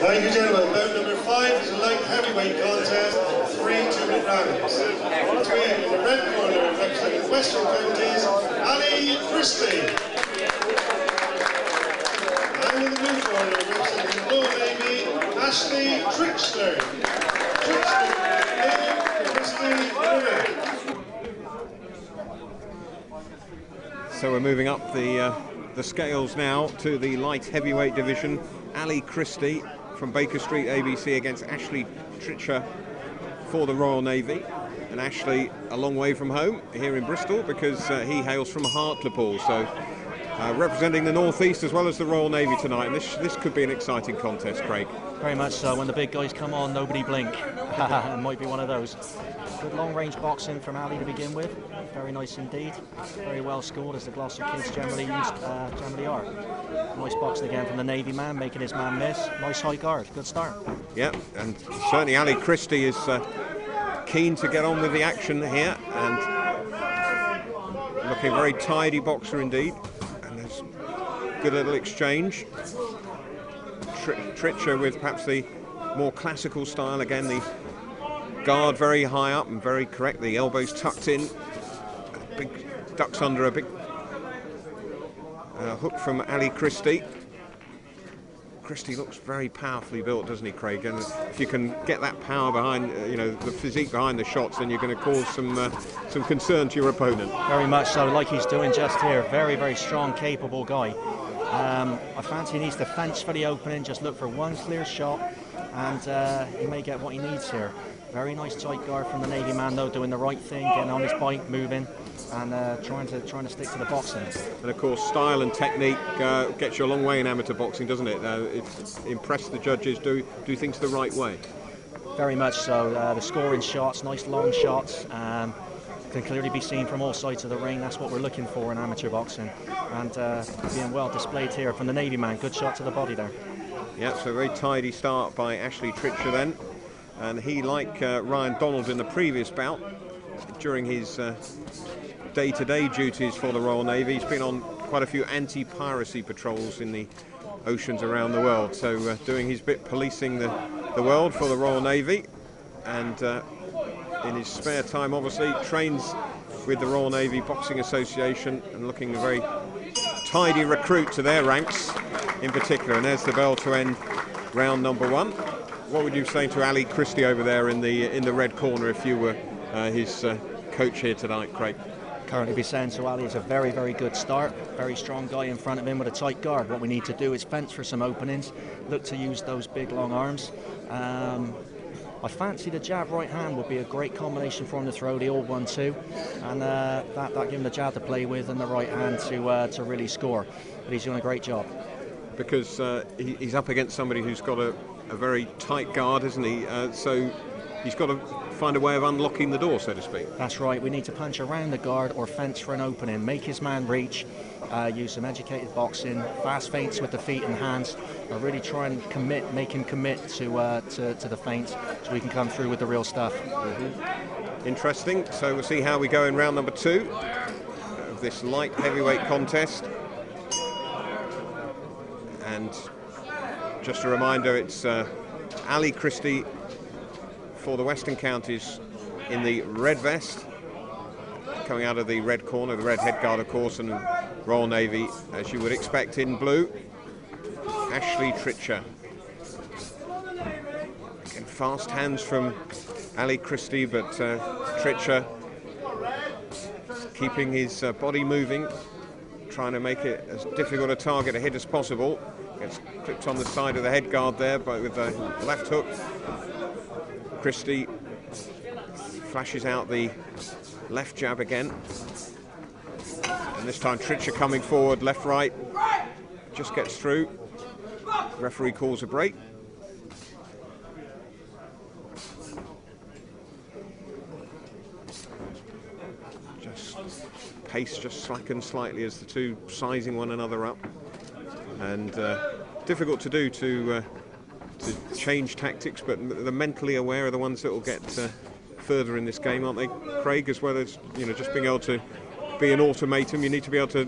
Ladies and gentlemen, bout number 5 is a light heavyweight contest, 3 2-minute rounds. Between in the red corner, representing the Western Counties, Ali Christie. And in the blue corner, representing the Royal Navy, Ashley Tricher. So we're moving up the scales now to the light heavyweight division. Ali Christie from Baker Street ABC against Ashley Tricher for the Royal Navy. And Ashley a long way from home here in Bristol because he hails from Hartlepool. So representing the North East as well as the Royal Navy tonight. And this could be an exciting contest, Craig. Very much so. When the big guys come on, nobody blink. It might be one of those. Good long-range boxing from Ali to begin with. Very nice indeed. Very well scored, as the Gloucester kids generally are. Nice boxing again from the Navy man, making his man miss. Nice high guard. Good start. Yeah, and certainly Ali Christie is keen to get on with the action here, and looking very tidy boxer indeed. And there's good little exchange. Tricher with perhaps the more classical style again, the guard very high up and very correct, the elbows tucked in, big ducks under, a big hook from Ali Christie. Christie looks very powerfully built, doesn't he, Craig? And if you can get that power behind, the physique behind the shots, then you're going to cause some concern to your opponent. Very much so, like he's doing just here. Very, very strong, capable guy. I fancy he needs to fence for the opening, just look for one clear shot, and he may get what he needs here. Very nice tight guard from the Navy man, though, doing the right thing, getting on his bike, moving, and trying to stick to the boxing. And of course, style and technique gets you a long way in amateur boxing, doesn't it? Impress the judges, do things the right way. Very much so. The scoring shots, nice long shots, can clearly be seen from all sides of the ring. That's what we're looking for in amateur boxing, and being well displayed here from the Navy man. Good shot to the body there. Yeah, so a very tidy start by Ashley Tricher then. And he, like Ryan Donald in the previous bout, during his day-to-day duties for the Royal Navy, he's been on quite a few anti-piracy patrols in the oceans around the world. So doing his bit policing the world for the Royal Navy, and in his spare time obviously trains with the Royal Navy Boxing Association, and looking a very tidy recruit to their ranks in particular. And there's the bell to end round number 1. What would you say to Ali Christie over there in the red corner if you were his coach here tonight, Craig? Currently be saying to Ali, it's a very, very good start. Very strong guy in front of him with a tight guard. What we need to do is fence for some openings, look to use those big long arms. I fancy the jab right hand would be a great combination for him to throw, the old 1-2, and that give him the jab to play with and the right hand to really score. But he's doing a great job. Because he's up against somebody who's got a very tight guard, isn't he? So he's got to find a way of unlocking the door, so to speak. That's right. We need to punch around the guard or fence for an opening, make his man reach, use some educated boxing, fast feints with the feet and hands, or really try and make him commit to the feints so we can come through with the real stuff. Mm-hmm. Interesting. So we'll see how we go in round number 2 of this light heavyweight contest. And just a reminder, it's Ali Christie for the Western Counties in the red vest, coming out of the red corner, the red headguard of course, and Royal Navy, as you would expect, in blue, Ashley Tricher. Again, fast hands from Ali Christie, but Tricher keeping his body moving, trying to make it as difficult a target to hit as possible. Gets clipped on the side of the headguard there, but with the left hook. Christie flashes out the left jab again. And this time Tricher coming forward, left, right, just gets through. Referee calls a break. Pace just slackens slightly as the two sizing one another up, and difficult to do to change tactics, but the mentally aware are the ones that will get further in this game, aren't they, Craig? As well as just being able to be an automaton, you need to be able to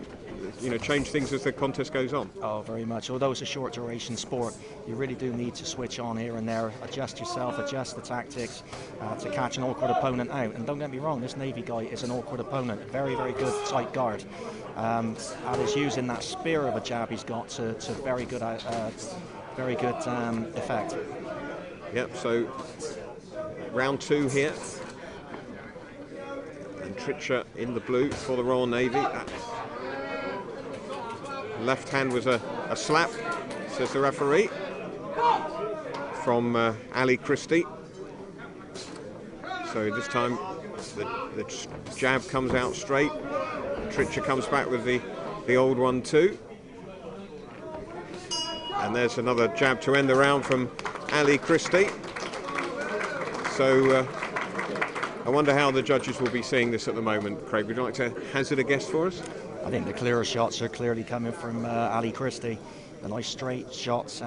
change things as the contest goes on. Oh, very much. Although it's a short duration sport, you really do need to switch on here and there, adjust yourself, adjust the tactics to catch an awkward opponent out. And don't get me wrong, this Navy guy is an awkward opponent. Very, very good tight guard. And is using that spear of a jab he's got to very good effect. Yep, so round 2 here. And Tricher in the blue for the Royal Navy. Left hand was a slap, says the referee, from Ali Christie. So this time the jab comes out straight. Tricher comes back with the old one too. And there's another jab to end the round from Ali Christie. So I wonder how the judges will be seeing this at the moment. Craig, would you like to hazard a guess for us? I think the clearer shots are clearly coming from Ali Christie. The nice straight shots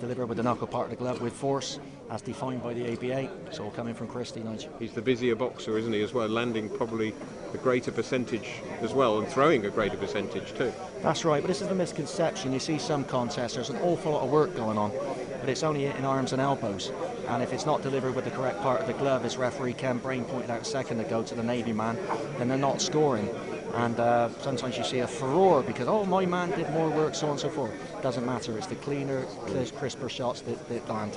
delivered with the knuckle part of the glove with force, as defined by the ABA. It's all coming from Christie, Nigel. He's the busier boxer, isn't he, as well, landing probably a greater percentage as well, and throwing a greater percentage too. That's right, but this is the misconception. You see some contests, there's an awful lot of work going on, but it's only in arms and elbows. And if it's not delivered with the correct part of the glove, as referee Ken Brain pointed out a second ago to the Navy man, then they're not scoring. And sometimes you see a furore because, oh, my man did more work, so on and so forth. Doesn't matter, it's the cleaner, crisper shots that land.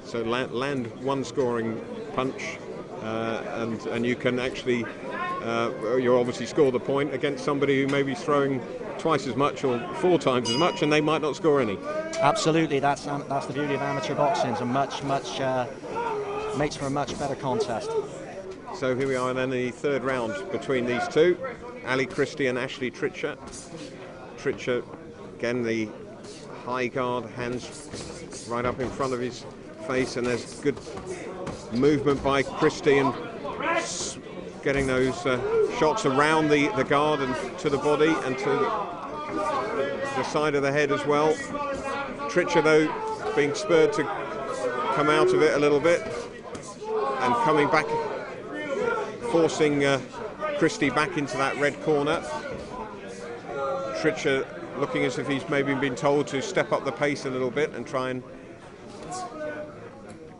So land one scoring punch, and you can actually, you obviously score the point against somebody who may be throwing twice as much or 4 times as much, and they might not score any. Absolutely, that's the beauty of amateur boxing. It's a makes for a much better contest. So here we are then in the 3rd round between these two, Ali Christie and Ashley Tricher. Tricher, again, the high guard, hands right up in front of his face, and there's good movement by Christie and getting those shots around the guard and to the body and to the side of the head as well. Tricher, though, being spurred to come out of it a little bit and coming back, forcing Christie back into that red corner. Tricher looking as if he's maybe been told to step up the pace a little bit and try and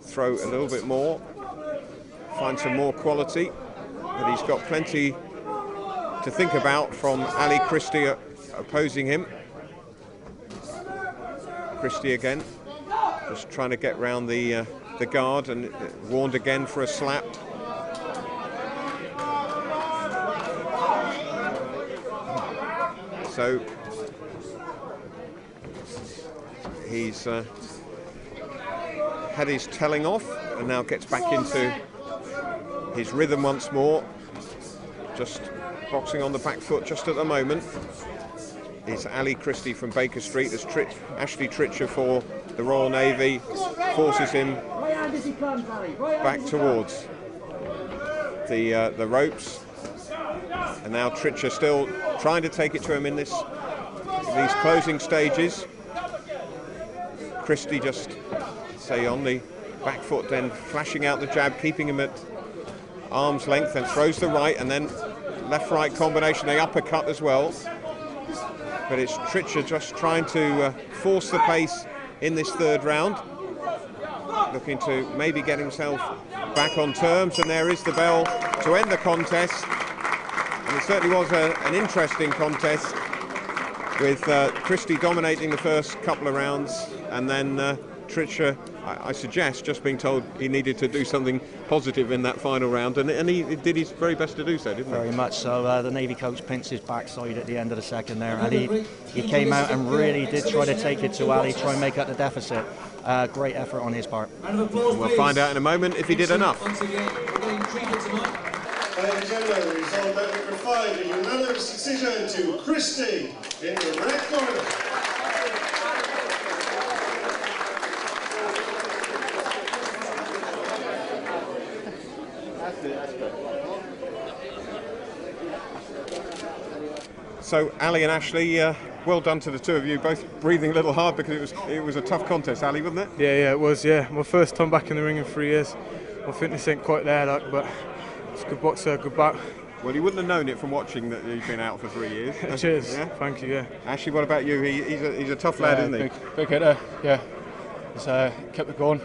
throw a little bit more, find some more quality, but he's got plenty to think about from Ali Christie opposing him. Christie again, just trying to get round the guard and warned again for a slap. So he's had his telling off and now gets back into his rhythm once more. Just boxing on the back foot just at the moment is Ali Christie from Baker Street. As Ashley Tricher for the Royal Navy forces him back towards the ropes. And now Tricher still trying to take it to him in these closing stages. Christie just, say, on the back foot, then flashing out the jab, keeping him at arm's length, and throws the right, and then left-right combination, the uppercut as well. But it's Tricher just trying to force the pace in this 3rd round, looking to maybe get himself back on terms, and there is the bell to end the contest. And it certainly was an interesting contest, with Christie dominating the first couple of rounds, and then Tricher, I suggest, just being told he needed to do something positive in that final round, and he did his very best to do so, didn't he? Very much so. The Navy coach pinched his backside at the end of the 2nd there, and he came out and really did try to take it to Ali, try and make up the deficit. Great effort on his part. We'll find out in a moment if he did enough. Ladies and gentlemen, result bout number 5, a unanimous decision to Christie in the red corner. So Ali and Ashley, well done to the two of you, both breathing a little hard because it was a tough contest, Ali, wasn't it? Yeah, it was. Yeah, my first time back in the ring in 3 years. My fitness ain't quite there, but it's a good boxer, good back. Well, you wouldn't have known it from watching that he's been out for 3 years. Cheers. Yeah? Thank you. Yeah. Ashley, what about you? He's a tough lad, isn't he? Big hitter. Yeah. He's kept it going.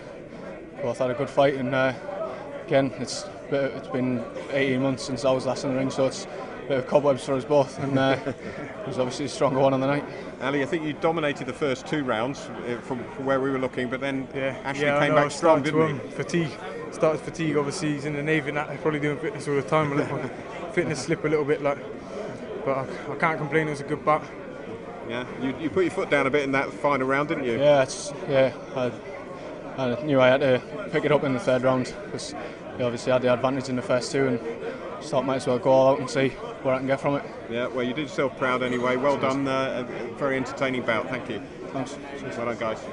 Both had a good fight, and again, it's been 18 months since I was last in the ring, so it's a bit of cobwebs for us both, and he's obviously a stronger one on the night. Ali, I think you dominated the first 2 rounds from where we were looking, but then Ashley came back strong, started didn't he? Fatigue. Started fatigue. Obviously, he's in the Navy, and that probably doing fitness all the time. I let my fitness slip a little bit, but I can't complain. It was a good bat. Yeah, you put your foot down a bit in that final round, didn't you? Yeah, I knew I had to pick it up in the 3rd round because he obviously had the advantage in the first 2, and just thought might as well go all out and see what I can get from it. Yeah, well, you did yourself proud anyway. Well done. A very entertaining bout. Thank you. Thanks. Well done, guys.